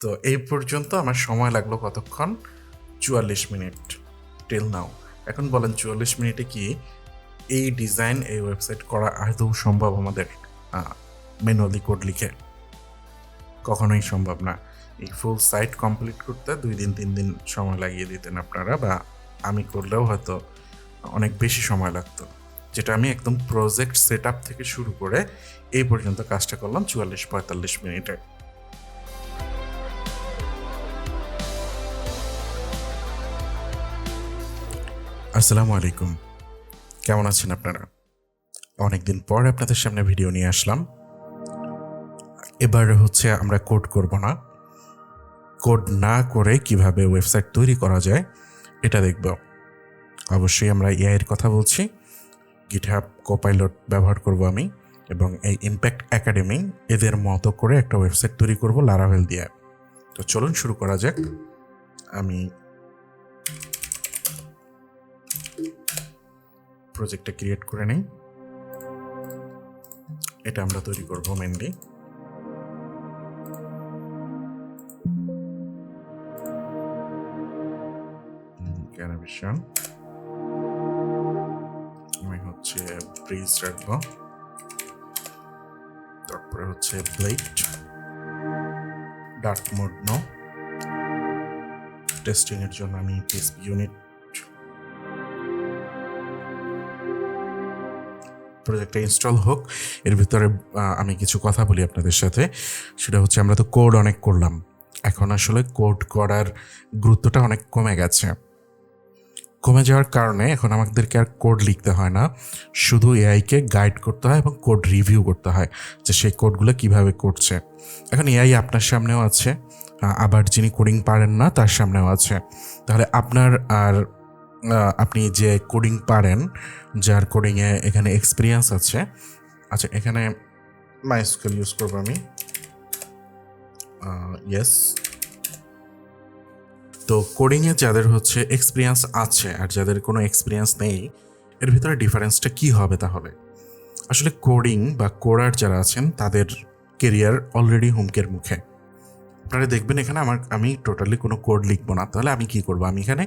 তো এই পর্যন্ত আমার সময় লাগলো কতক্ষণ? ৪৪ মিনিট টিল নাও। এখন বলেন ৪৪ মিনিটে কি এই ডিজাইন, এই ওয়েবসাইট করা আদৌ সম্ভব আমাদের ম্যানুয়ালি কোড লিখে? কখনোই সম্ভব না। এই ফুল সাইট কমপ্লিট করতে 2 দিন 3 দিন সময় লাগিয়ে দিতেন আপনারা, বা আমি করলেও হয়তো অনেক বেশি সময় লাগতো, যেটা আমি একদম প্রজেক্ট সেট আপ থেকে শুরু করে এই পর্যন্ত কাজটা করলাম ৪৪-৪৫ মিনিটে। আসসালামু আলাইকুম, কেমন আছেন আপনারা? অনেকদিন পর আপনাদের সামনে ভিডিও নিয়ে আসলাম। এবার হচ্ছে আমরা কোড করব না, কোড না করে কিভাবে ওয়েবসাইট তৈরি করা যায় এটা দেখব। অবশ্যই আমরা এআই এর কথা বলছি। গিটহাব কোপাইলট ব্যবহার করব আমি, এবং এই ইম্প্যাক্ট একাডেমি এদের মতো করে একটা ওয়েবসাইট তৈরি করব লারাভেল দিয়ে। তো চলুন শুরু করা যাক। আমি প্রজেক্টটা ক্রিয়েট করে নিই। এটা আমরা তৈরি করব মেনলি। ক্যানাভিশন, আমি হচ্ছে ব্রিজ রাখবো, তারপরে হচ্ছে blade, dark mode no, testing এর জন্য আমি পিএসপি ইউনিট। প্রজেক্টটা ইনস্টল হোক, এর ভিতরে আমি কিছু কথা বলি আপনাদের সাথে। সেটা হচ্ছে আমরা তো কোড অনেক করলাম, এখন আসলে কোড করার গুরুত্বটা অনেক কমে গেছে। কমে যাওয়ার কারণে এখন আমাদেরকে আর কোড লিখতে হয় না, শুধু এআইকে গাইড করতে হয় এবং কোড রিভিউ করতে হয় যে সেই কোডগুলো কিভাবে করছে। এখন এআই আপনার সামনেও আছে, আবার যিনি কোডিং পারেন না তার সামনেও আছে। তাহলে আপনার আর আপনি যে কোডিং পারেন, যার কোডিংয়ে এখানে এক্সপিরিয়েন্স আছে, আচ্ছা এখানে মাইস্কুয়েল ইউজ করবো আমি, ইয়েস। তো কোডিংয়ে যাদের হচ্ছে এক্সপিরিয়েন্স আছে আর যাদের কোনো এক্সপিরিয়েন্স নেই, এর ভিতরে ডিফারেন্সটা কি হবে তাহলে? আসলে কোডিং বা কোডার যারা আছেন তাদের কেরিয়ার অলরেডি হুমকের মুখে। আপনারা দেখবেন এখানে আমি টোটালি কোনো কোড লিখবো না, তাহলে আমি কি করব? আমি এখানে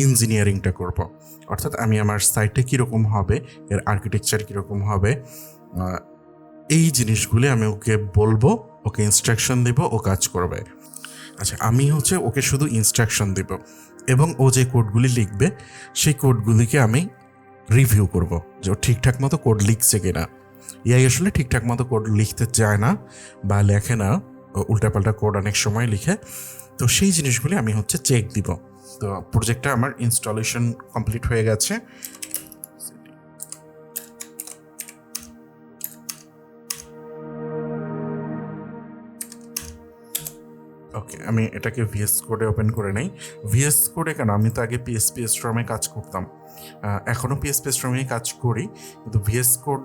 ইঞ্জিনিয়ারিংটা করব। অর্থাৎ আমি আমার সাইটে কীরকম হবে, এর আর্কিটেকচার কীরকম হবে, এই জিনিসগুলি আমি ওকে বলবো, ওকে ইনস্ট্রাকশন দেব, ও কাজ করবে। আচ্ছা, আমি হচ্ছে ওকে শুধু ইনস্ট্রাকশন দেব, এবং ও যে কোডগুলি লিখবে সেই কোডগুলিকে আমি রিভিউ করব যে ও ঠিকঠাক মতো কোড লিখছে কিনা। এআই আসলে ঠিকঠাক মতো কোড লিখতে চায় না বা লেখে না, উল্টাপাল্টা কোড অনেক সময় লিখে। তো সেই জিনিসগুলি আমি হচ্ছে চেক দিব। তো প্রজেক্টটা আমার ইনস্টলেশন কমপ্লিট হয়ে গেছে। ওকে, আমি এটাকে ভিএস কোডে ওপেন করে নেই। ভিএস কোডে কেন? আমি তো আগে পিএসপি স্ট্রমে কাজ করতাম, এখনও পিএসপি স্ট্রমে কাজ করি, কিন্তু ভিএস কোড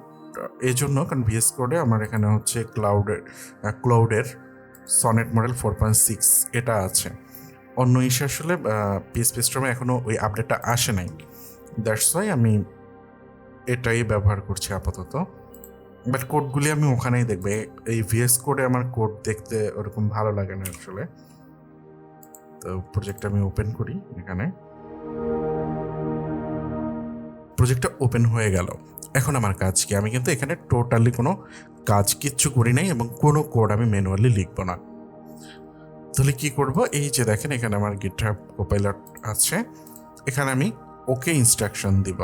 এই জন্য, কারণ ভিএস কোডে আমার এখানে হচ্ছে ক্লাউডের সনেট মডেল 4.6 এটা আছে। অন্য ইস্যু আসলে পিএসপি স্ট্রমে এখনও ওই আপডেটটা আসে নাই, দ্যাটস ওয়াই আমি এটাই ব্যবহার করছি আপাতত। বাট কোডগুলি আমি ওখানেই দেখবে, এই ভিএস কোডে আমার কোড দেখতে ওরকম ভালো লাগে না আসলে। তো প্রজেক্টটা আমি ওপেন করি, এখানে প্রজেক্টটা ওপেন হয়ে গেল। এখন আমার কাজ কি? আমি কিন্তু এখানে টোটালি কোনো কাজ কিচ্ছু করি নাই, এবং কোনো কোড আমি ম্যানুয়ালি লিখব না। তাহলে কি করব? এই যে দেখেন এখানে আমার গিটহাব কোপাইলট আছে, এখানে আমি ওকে ইনস্ট্রাকশন দিব।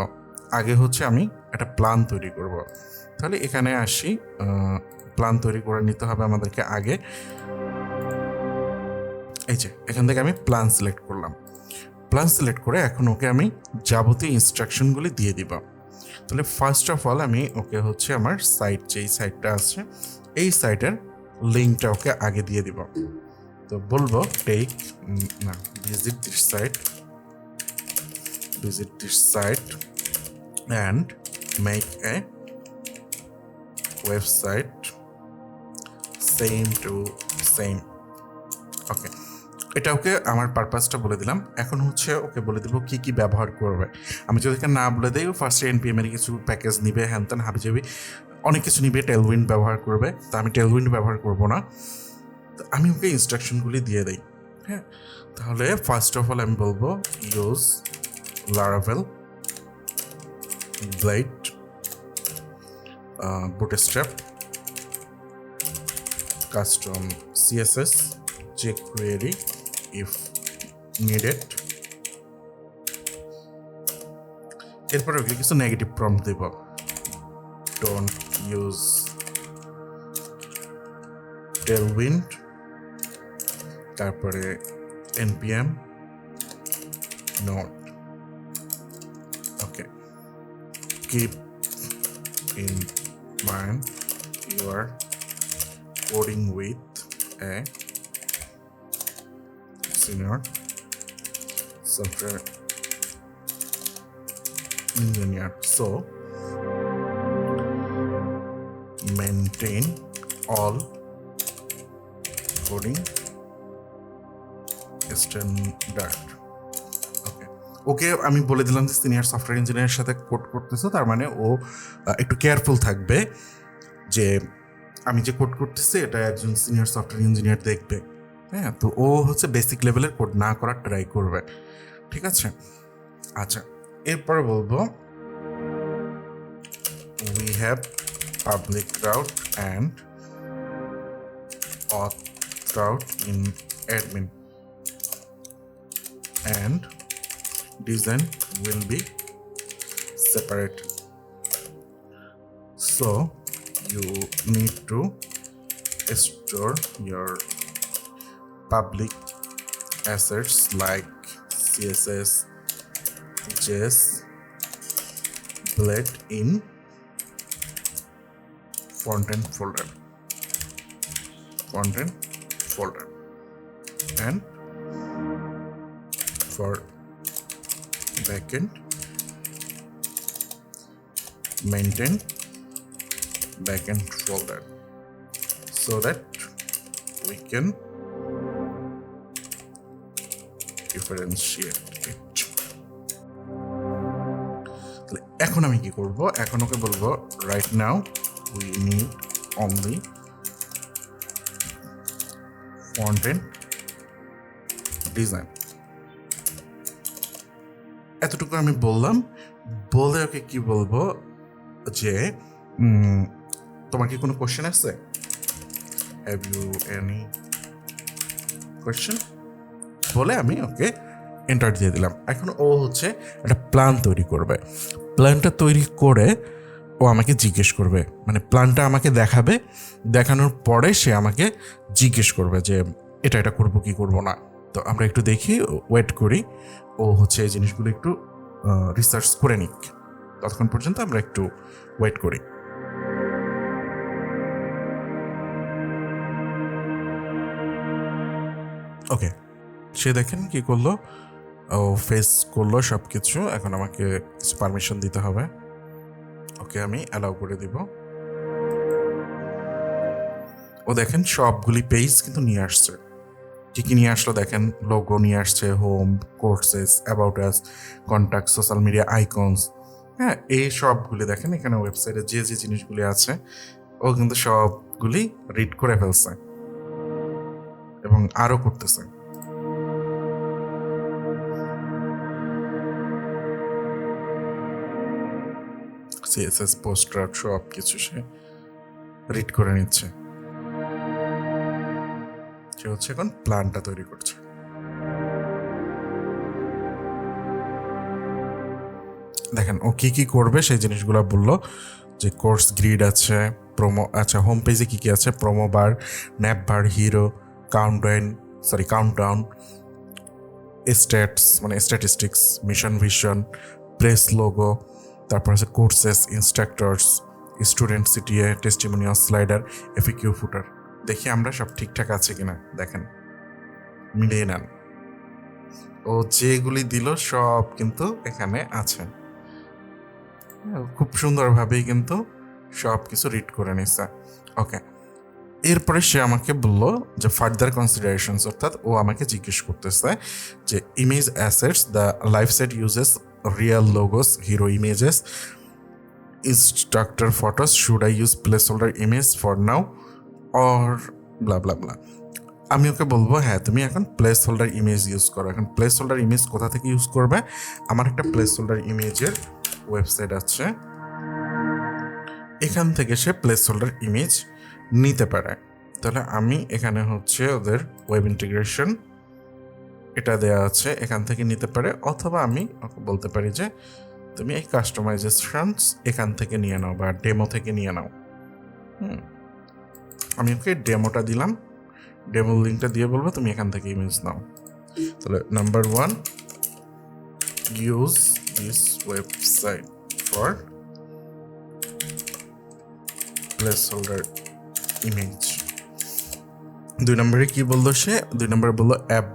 আগে হচ্ছে আমি একটা প্ল্যান তৈরি করব। তাহলে এখানে আসি, প্ল্যান তৈরি করে নিতে হবে আমাদেরকে আগে। এই যে এখান থেকে আমি প্ল্যান সিলেক্ট করলাম। প্ল্যান সিলেক্ট করে এখন ওকে আমি যাবতীয় ইনস্ট্রাকশনগুলি দিয়ে দিব। তাহলে ফার্স্ট অফ অল আমি ওকে হচ্ছে আমার সাইট, যেই সাইটটা আছে এই সাইটের লিঙ্কটা ওকে আগে দিয়ে দিব। তো বলবো visit this site and make a website same to same. Okay, এটা ওকে আমার পারপাসটা বলে দিলাম। এখন হচ্ছে ওকে বলে দেবো কি কি ব্যবহার করবে। আমি যদি না বলে দিই, ফার্স্টে এনপিএম এর কিছু প্যাকেজ নিবে, হ্যান হাবিজাবি অনেক কিছু নিবে, টেলউইন্ড ব্যবহার করবে। তো আমি টেলউইন্ড ব্যবহার করব না, আমি ওকে ইনস্ট্রাকশনগুলি দিয়ে দিই। হ্যাঁ, তাহলে ফার্স্ট অফ অল আমি বলবো use Laravel blade bootstrap custom css jQuery if needed। এরপরে ওকে কিছু নেগেটিভ প্রম্পট দেব, ডোন্ট ইউজ টেলউইন্ড, তারপরে npm node। Okay, keep in mind you are coding with a senior software engineer, so maintain all coding standard। ওকে আমি বলে দিলাম যে senior software ইঞ্জিনিয়ারের সাথে কোড করতেছে, তার মানে ও একটু কেয়ারফুল থাকবে যে আমি যে কোড করতেছি এটা একজন সিনিয়র সফটওয়্যার ইঞ্জিনিয়ার দেখবে। হ্যাঁ, তো ও হচ্ছে বেসিক লেভেলের কোড না করার ট্রাই করবে, ঠিক আছে। আচ্ছা, এরপরে বলবো we have public route and auth route in admin and design will be separated, so you need to store your public assets like css js blade in frontend folder and for backend maintain backend folder so that we can differentiate it। এখন আমি কি করব, এখন ওকে বলবো right now we need only front-end design। এতটুকু আমি বললাম, বলে ওকে কি বলবো যে তোমার কি কোনো কোশ্চেন আছে, হ্যাভ ইউ এনি কোশ্চেন, বলে আমি ওকে এন্টার দিয়ে দিলাম। এখন ও হচ্ছে একটা প্ল্যান তৈরি করবে, প্ল্যানটা তৈরি করে ও আমাকে জিজ্ঞেস করবে, মানে প্ল্যানটা আমাকে দেখাবে, দেখানোর পরে সে আমাকে জিজ্ঞেস করবে যে এটা করবো কি করবো না। তো আমরা একটু দেখি, ওয়েট করি, ও হচ্ছে এই জিনিসগুলো একটু রিসার্চ করে নিক, ততক্ষণ পর্যন্ত আমরা একটু ওয়েট করি। ওকে, সে দেখেন কি করলো, ও ফেস করলো সব কিছু। এখন আমাকে পারমিশন দিতে হবে, ওকে আমি অ্যালাউ করে দিব। ও দেখেন সবগুলি পেজ কিন্তু নিয়ে আসছে। কি নিয়ে আসলো দেখেন, লোগো নিয়ে আসছে, home, courses, about us, contact, social media icons. হ্যাঁ, এই সবগুলি দেখেন এখানে ওয়েবসাইটে যে যে জিনিসগুলি আছে ও কিন্তু সবগুলি রিড করে ফেলছে এবং আরও করতেছে। সিএসএস পোস্টার সব কিছু সে রিড করে নিচ্ছে। সে হচ্ছে এখন প্ল্যানটা তৈরি করছে। দেখেন ও কি করবে সেই জিনিসগুলো বললো, যে কোর্স গ্রিড আছে, প্রোমো, আচ্ছা হোম পেজে কি আছে, promo bar, nav bar, hero, countdown, stats মানে statistics, mission vision, press logo, তারপর আছে courses, instructors, student CTA, testimonial, slider, FAQ footer. দেখি আমরা সব ঠিকঠাক আছে কিনা, দেখেন মিলিয়ে নেন। ও যেগুলি দিল সব কিন্তু এখানে আছে, খুব সুন্দরভাবেই কিন্তু সব কিছু রিড করে নিচ্ছে। ওকে, এরপরে সে আমাকে বলল যে ফার্দার কনসিডারেশনস, অর্থাৎ ও আমাকে জিজ্ঞেস করতেছে যে image assets, the life set uses real logos, hero images, instructor photos, should I use placeholder image for now or blah blah blah। আমি ওকে বলবো হ্যাঁ তুমি এখন প্লেস হোল্ডার ইমেজ ইউজ করো। এখন প্লেস হোল্ডার ইমেজ কোথা থেকে ইউজ করবে? আমার একটা প্লেস হোল্ডার ইমেজের ওয়েবসাইট আছে, এখান থেকে সে প্লেস হোল্ডার ইমেজ নিতে পারে। তাহলে আমি এখানে হচ্ছে ওদের ওয়েব ইন্টিগ্রেশন এটা দেওয়া আছে, এখান থেকে নিতে পারে, অথবা আমি ওকে বলতে পারি যে তুমি এই কাস্টমাইজেশনস এখান থেকে নিয়ে নাও বা ডেমো থেকে নিয়ে নাও। আমি ওকে ডেমোটা দিলাম, ডেমো লিঙ্কটা দিয়ে বলবো তুমি এখান থেকে ইমেজ নাও। তাহলে number 1, use this website for placeholder image. 2 নম্বরে কি বললো সে? 2 নম্বরে বললো app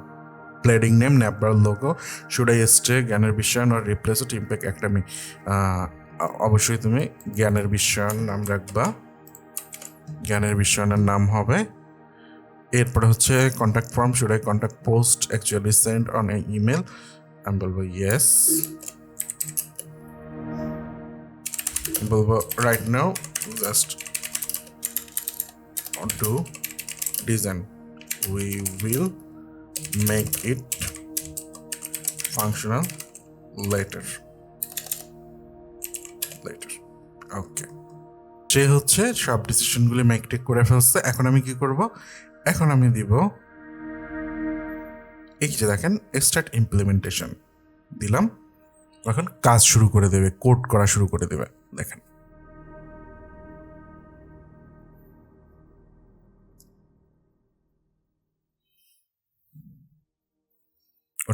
bleeding name navbar logo should I stay জ্ঞানের বিশ্বায়ন আর রিপ্লেস ইট ইম্প্যাক্ট একাডেমি। অবশ্যই তুমি জ্ঞানের বিশ্বায়ন নাম রাখবা, জ্ঞানের বিশ্বায়নের নাম হবে। এরপরে হচ্ছে contact form should I contact post actually send on a email, আমি বলবো ইয়েস। বলবো right now just do design, we will make it functional later. Okay, সে হচ্ছে সব ডিসিশনগুলি মেকটেক করে ফেলছে। এখন আমি কি করব? এখন আমি দিব এই যে দেখেন স্টার্ট ইমপ্লিমেন্টেশন দিলাম, এখন কাজ শুরু করে দেবে, কোড করা শুরু করে দেবে। দেখেন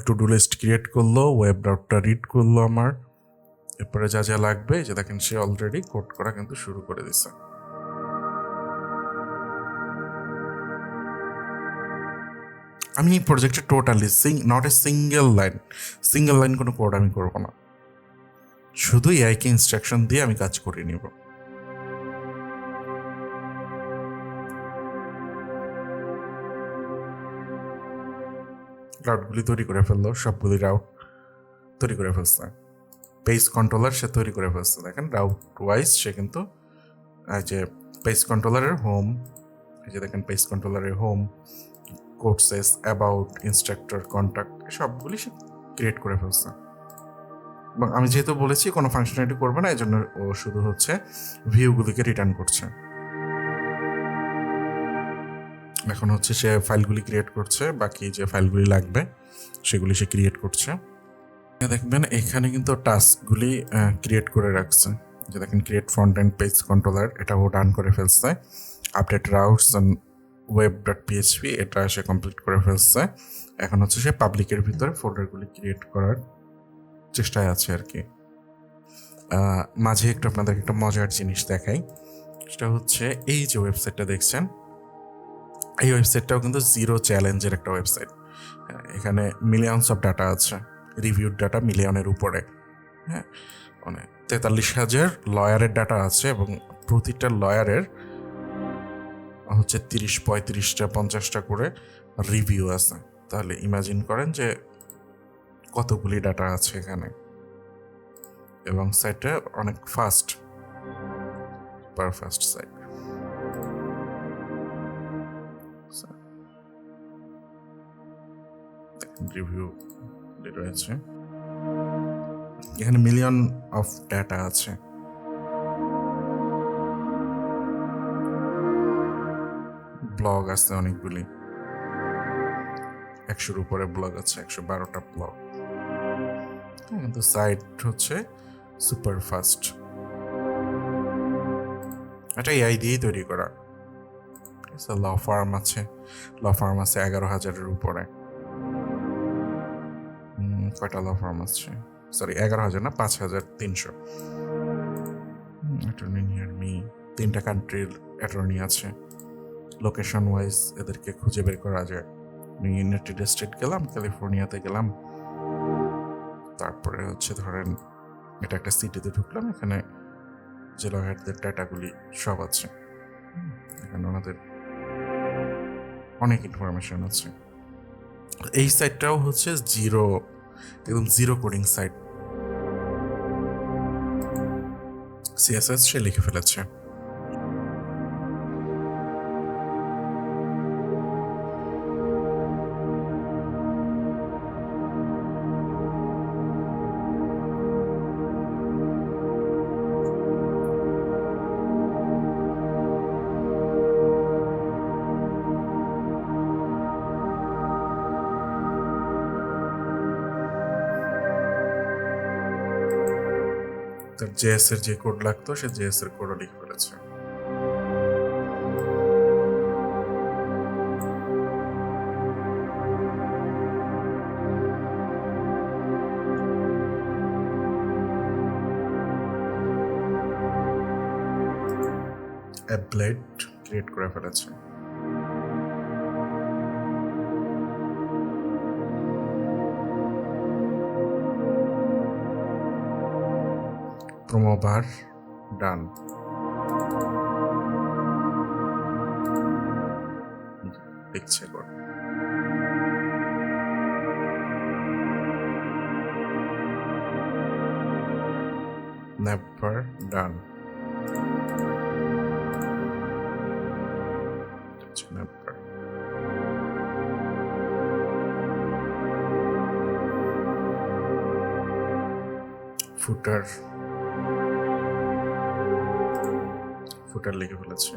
টু ডু লিস্ট ক্রিয়েট করলো, ওয়েব ব্রাউজারটা রিড করলো আমার, এরপরে যা যা লাগবে যে দেখেন সে অলরেডি কোড করা কিন্তু শুরু করে দিছে। আমি এই প্রজেক্টে totally not a single line কোনো কোড আমি করবো না, শুধু এআইকে ইনস্ট্রাকশন দিয়ে আমি কাজ করে নিব। রাউটগুলি তৈরি করে ফেললো, সবগুলি রাউট তৈরি করে ফেলছে। পেজ কন্ট্রোলার সে তৈরি করে ফেলছে। দেখেন রাউট ওয়াইজ সে কিন্তু এই যে পেজ কন্ট্রোলারের হোম, এই যে দেখেন পেজ কন্ট্রোলারের home, courses, about, instructor, contact সবগুলি সে ক্রিয়েট করে ফেলছে। এবং আমি যেহেতু বলেছি কোনো ফাংশনালিটি করবে না, এই জন্য ও শুধু হচ্ছে ভিউগুলিকে রিটার্ন করছে। এখন হচ্ছে সে ফাইলগুলি ক্রিয়েট করছে, বাকি যে ফাইলগুলি লাগবে সেগুলি সে ক্রিয়েট করছে। দেখবেন এখানে কিন্তু টাস্কগুলি ক্রিয়েট করে রাখছে, যে দেখেন create front end page controller এটা ও ডান করে ফেলছে। আপডেট রাউটস অ্যান্ড web.php এটা সে কমপ্লিট করে ফেলছে। এখন হচ্ছে সে পাবলিকের ভিতরে ফোল্ডারগুলি ক্রিয়েট করার চেষ্টায় আছে আর কি। মাঝে একটু আপনাদের একটা মজার জিনিস দেখাই, সেটা হচ্ছে এই যে ওয়েবসাইটটা দেখছেন, এই ওয়েবসাইটটাও কিন্তু জিরো চ্যালেঞ্জের একটা ওয়েবসাইট। এখানে মিলিয়নস অফ ডাটা আছে, রিভিউড ডাটা মিলিয়নের উপরে। হ্যাঁ, মানে 43,000 লয়ারের ডাটা আছে এবং প্রতিটা লয়ারের হচ্ছে 30, 35টা, 50টা করে রিভিউ আছে। তাহলে ইমাজিন করেন যে কতগুলি ডাটা আছে এখানে, এবং সাইটটা অনেক fast, super fast site. Review রয়েছে, এখানে মিলিয়ন অফ ডাটা আছে। ব্লগ আছে অনেকগুলি, 100-র উপরে ব্লগ আছে, 112টা ব্লগ। কিন্তু সাইট হচ্ছে সুপার ফাস্ট। এটা এআই দিয়েই তৈরি করা। ল ফার্ম আছে, 11,000-এর উপরে। কয়টা ল ফার্ম আছে? সরি 11,000 না, 5,300। অ্যাটর্নি নিয়ার মি, 3টা কান্ট্রির অ্যাটর্নি আছে। লোকেশন ওয়াইজ এদেরকে খুঁজে বের করা যায়। আমি ইউনাইটেড স্টেট গেলাম, ক্যালিফোর্নিয়াতে গেলাম, তারপরে হচ্ছে ধরেন এটা একটা সিটিতে ঢুকলাম, এখানে যে লয়ারদের ডাটাগুলি সব আছে, এখানে ওনাদের অনেক ইনফরমেশন আছে। এই সাইটটাও হচ্ছে একদম জিরো কোডিং সাইট। সিএসএস সে লিখে ফেলেছে। তার জেএস এর যে কোড লাগতো সে জেএস এর কোডও লিখে ফেলেছে। অ্যাপ্লেট ক্রিয়েট করে ফেলেছে। প্রোমো বার ডান। লিখছে কোড। Never done. নেভার। ফুটার ফুটার লিখে ফেলেছে।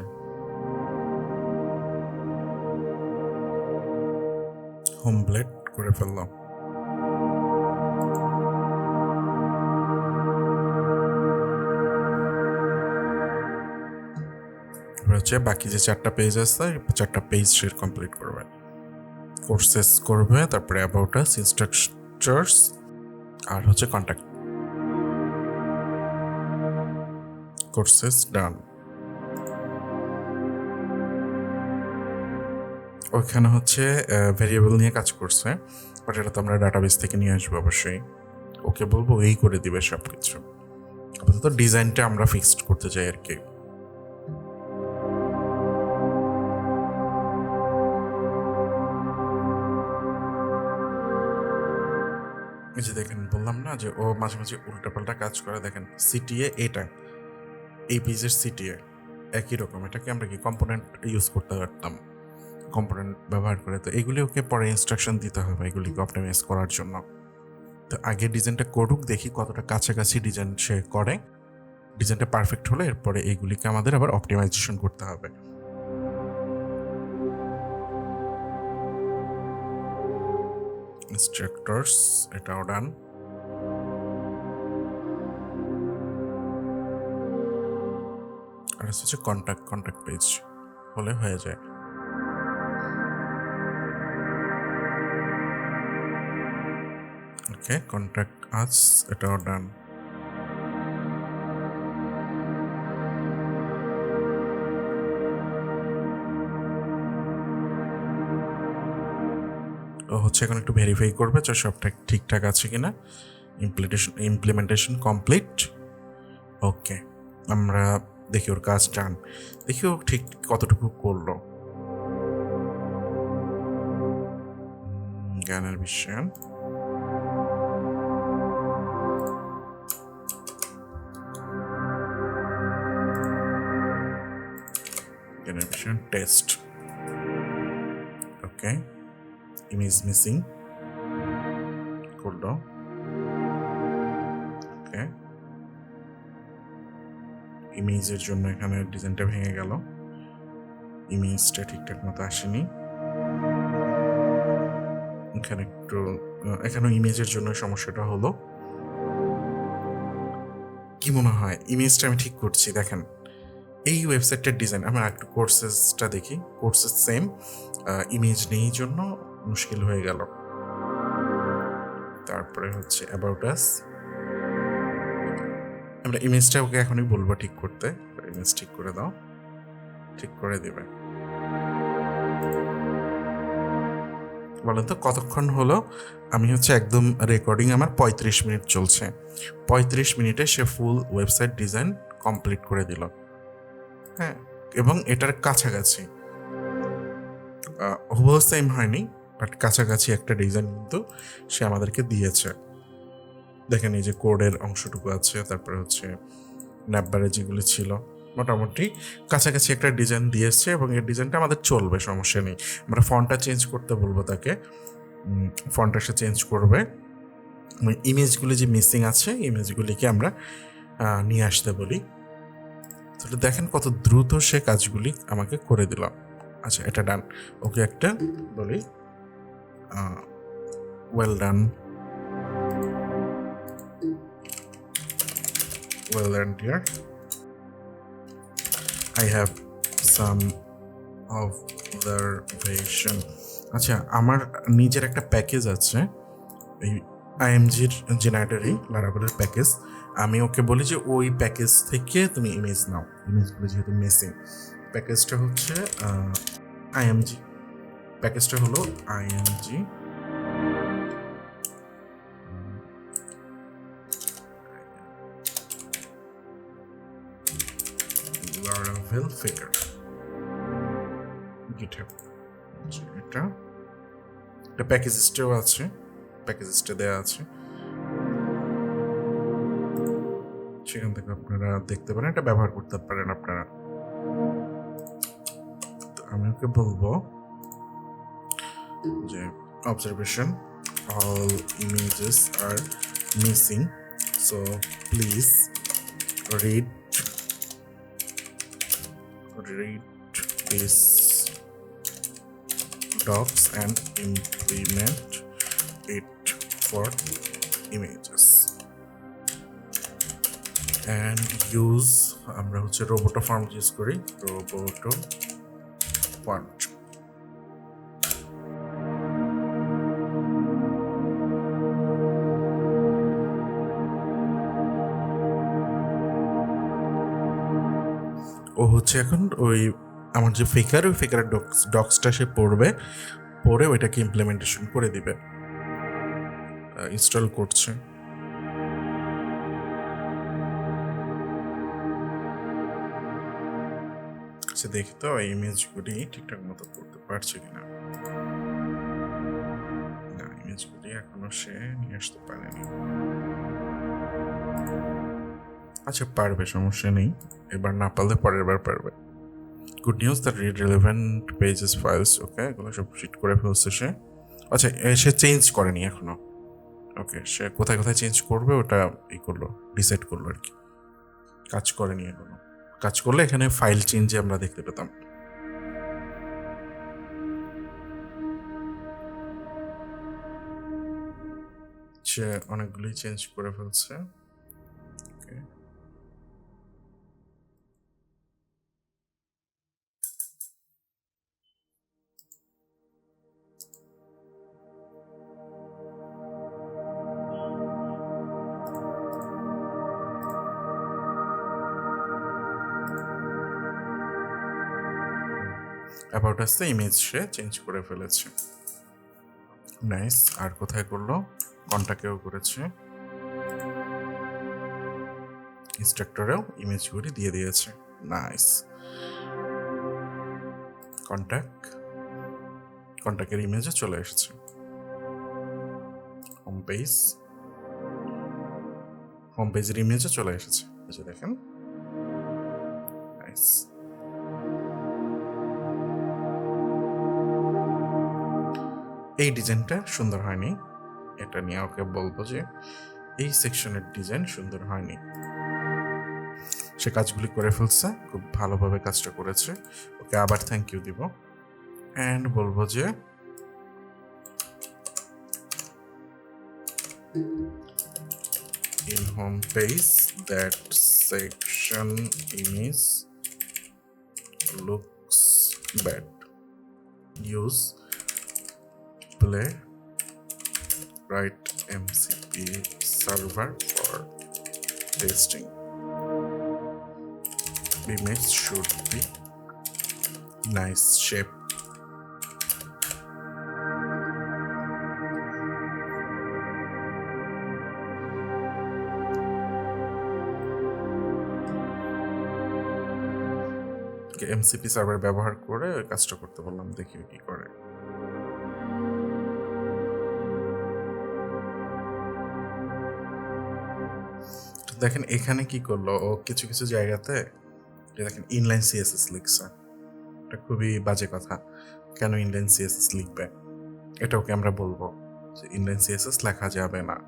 হোম ব্লেড করে ফেললাম। হচ্ছে বাকি যে 4টা পেজ আছে 4টা পেজ সে কমপ্লিট করবে। কোর্সেস করবে, তারপরে অ্যাবাউট আস, ইনস্ট্রাকচার্স, আর হচ্ছে কন্ট্যাক্ট। কোর্সেস ডান। ওখানে হচ্ছে ভেরিয়েবল নিয়ে কাজ করছে, বাট এটা তো আমরা ডাটাবেস থেকে নিয়ে আসবো অবশ্যই। ওকে বলবো এই করে দিবে সব কিছু। আপাতত ডিজাইনটা আমরা ফিক্সড করতে চাই আর কি। এই যে দেখেন, বললাম না যে ও মাঝে মাঝে উল্টাপাল্টা কাজ করে। দেখেন সিটিএ, এটা এই পেজের সিটিএ একই রকম। এটাকে আমরা কি কম্পোনেন্ট ইউজ করতে পারতাম, কম্পোনেন্ট ব্যবহার করে। তো এগুলি ওকে পরে ইনস্ট্রাকশন দিতে হবে এগুলিকে অপটিমাইজ করার জন্য। তো আগে ডিজাইনটা করুক, দেখি কতটা কাছাকাছি ডিজাইন সে করে। ডিজাইনটা পারফেক্ট হলে এরপরে এইগুলিকে আমাদের আবার অপটিমাইজেশন করতে হবে। ইনস্ট্রাক্টরস এটাও ডান। আর হচ্ছে কন্ট্যাক্ট পেজ হলে হয়ে যায়। ওকে, কন্ট্যাক্ট আস এটাও ডান। ও হচ্ছে এখন একটু ভেরিফাই করবে যে সবটা ঠিকঠাক আছে কিনা। Implementation complete. ওকে, আমরা দেখি ওর কাজ ডান। দেখি ও ঠিক কতটুকু করলো। জ্ঞানের বিশ্বায়ন, জ্ঞানের বিশ্বায়ন টেস্ট। ওকে, ইমেজ মিসিং করলো। ওকে, ইমেজের জন্য এখানে ডিজাইনটা ভেঙে গেল, ইমেজটা ঠিকঠাক মতো আসেনি। এখানে একটু এখানে ইমেজের জন্য সমস্যাটা হলো। কি মনে হয় ইমেজটা আমি ঠিক করছি? দেখেন এই ওয়েবসাইটটার ডিজাইন, আমরা একটু কোর্সেসটা দেখি। কোর্সেস সেম, ইমেজ নেই জন্য মুশকিল হয়ে গেল। তারপরে হচ্ছে অ্যাবাউট আস, আমরা ইমেজটা ওকে এখনই বলবো ঠিক করতে। ইমেজ ঠিক করে দাও, ঠিক করে দেবে। বলেন তো কতক্ষণ হলো? আমি হচ্ছে একদম রেকর্ডিং আমার 35 মিনিট চলছে। 35 মিনিটে সে ফুল ওয়েবসাইট ডিজাইন কমপ্লিট করে দিল। হ্যাঁ, এবং এটার কাছাকাছি হুবহু সেম হয়নি, বাট কাছাকাছি একটা ডিজাইন কিন্তু সে আমাদেরকে দিয়েছে। দেখেন এই যে কোডের অংশটুকু আছে, তারপরে হচ্ছে ন্যাপবারে যেগুলো ছিল মোটামুটি কাছাকাছি একটা ডিজাইন দিয়েছে, এবং এই ডিজাইনটা আমাদের চলবে, সমস্যা নেই। আমরা ফন্টটা চেঞ্জ করতে বলবো তাকে, ফন্টটা সে চেঞ্জ করবে। ইমেজগুলি যে মিসিং আছে ইমেজগুলিকে আমরা নিয়ে আসতে বলি। তাহলে দেখেন কত দ্রুত সে কাজগুলি আমাকে করে দিল। আচ্ছা, এটা ডান। ওকে একটা বলি well done, well and dear, I have some observation. আচ্ছা, আমার নিজের একটা প্যাকেজ আছে এই আইএমজির জেনারেটরি লারাভেলের প্যাকেজ। আমি ওকে বলি যে ওই প্যাকেজ থেকে তুমি ইমেজ নাও, ইমেজগুলো যেহেতু মিসিং। প্যাকেজটা হচ্ছে আইএমজি, প্যাকেজটা হলো আইএমজি লারাভেল ফিগার গিটহাব। এটা প্যাকেজটাও আছে, প্যাকেজটা দেওয়া আছে, সেখান থেকে আপনারা দেখতে পারেন, এটা ব্যবহার করতে পারেন আপনারা। আমি ওকে বলবো যে observation, all images are missing, so please read this docs and implement it for images and use, আমরা হচ্ছে রোবোটো ফন্ট ইউজ করি, রোবোটো ফন্ট। ও হচ্ছে এখন ওই আমার যে ফিগার, ওই ফিগারের ডক্সটা সে পড়বে, পড়ে ওইটাকে ইমপ্লিমেন্টেশন করে দিবে, ইনস্টল করছে। আচ্ছা, দেখি তো এই ইমেজগুলি ঠিকঠাক মতো করতে পারছে কিনা। না, ইমেজগুলি এখনো সে নিয়ে আসতে পারেনি। আচ্ছা, পারবে, সমস্যা নেই, এবার না পারলে পরের বার পারবে। Good news, the read relevant pages files, okay, এগুলো সব শিট করে ফেলছে সে। আচ্ছা, সে চেঞ্জ করেনি এখনো, ওকে, সে কোথায় কোথায় চেঞ্জ করবে ওটা ই করলো, ডিসাইড করলো আর কি, কাজ করেনি এখনো। কাজ করলে এখানে ফাইল চেঞ্জে আমরা দেখতে পেতাম। সে অনেকগুলি চেঞ্জ করে ফেলছে, ওকে। অ্যাবাউট আসতে ইমেজ সে চেঞ্জ করে ফেলেছে, নাইস। আর কোথায় করলো, কন্টাক্টেও করেছে, ইনস্ট্রাক্টরেও ইমেজগুলি দিয়ে দিয়েছে, নাইস। কন্টাক্টের ইমেজে চলে এসেছে, হোম পেজের ইমেজে চলে এসেছে, এই যে দেখেন, নাইস। এই ডিজাইনটা সুন্দর হয়নি, এটা নিয়ে ওকে বলবো যে এই সেকশনের ডিজাইন সুন্দর হয়নি। সে কাজগুলি করে ফেলছে, খুব ভালোভাবে কাজটা করেছে, ওকে আবার থ্যাংক ইউ দিব অ্যান্ড বলবো যে in home page that section image looks bad, use playwright MCP server for testing. Image should be nice shape. MCP server ব্যবহার করে কাজটা করতে বললাম, দেখি কি করে। দেখেন এখানে কি করলো, ও কিছু কিছু জায়গাতে দেখেন ইনলাইন সিএসএস লিখছে, এটা খুবই বাজে কথা। কেন ইনলাইন সিএসএস লিখবে, এটা ওকে আমরা বলবো যে ইনলাইন সিএসএস লেখা যাবে না।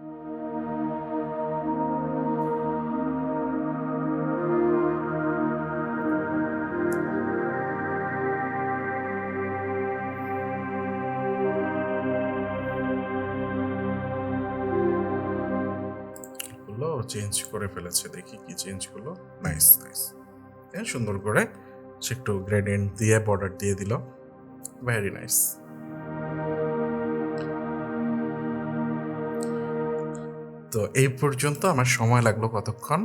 চেঞ্জ করে ফেলেছে, দেখি কি চেঞ্জ হলো। নাইস নাইস, সুন্দর করে সে একটু গ্রেডিয়েন্ট দিয়ে বর্ডার দিয়ে দিল, ভেরি নাইস। তো এই পর্যন্ত আমার সময় লাগলো কতক্ষণ?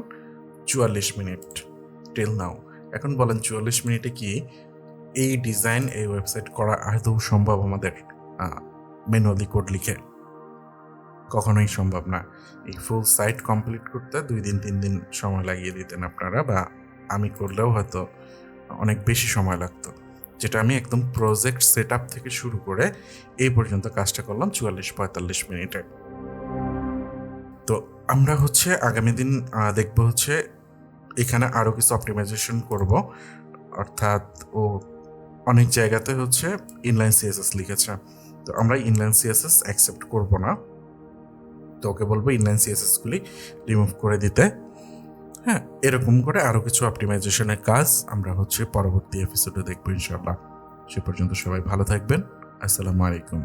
44 মিনিট টিল নাও। এখন বলেন 44 মিনিটে কি এই ডিজাইন, এই ওয়েবসাইট করা আদৌ সম্ভব আমাদের ম্যানুয়ালি কোড লিখে? কখনোই সম্ভব না। এই ফুল সাইট কমপ্লিট করতে 2 দিন 3 দিন সময় লাগিয়ে দিতেন আপনারা, বা আমি করলেও হয়তো অনেক বেশি সময় লাগতো, যেটা আমি একদম প্রজেক্ট সেট আপ থেকে শুরু করে এই পর্যন্ত কাজটা করলাম 44-45 মিনিটে। তো আমরা হচ্ছে আগামী দিন দেখব হচ্ছে এখানে আরও কিছু অপটিমাইজেশন করব, অর্থাৎ ও অনেক জায়গাতে হচ্ছে ইনলাইন সিএসএস লিখেছে, তো আমরা ইনলাইন সিএসএস অ্যাকসেপ্ট করব না। তো ওকে বলবো ইনলাইন সিএসএসগুলি রিমুভ করে দিতে। হ্যাঁ, এরকম করে আরও কিছু অপটিমাইজেশনের কাজ আমরা হচ্ছে পরবর্তী এপিসোডে দেখবো ইনশাআল্লাহ। সে পর্যন্ত সবাই ভালো থাকবেন। আসসালামু আলাইকুম।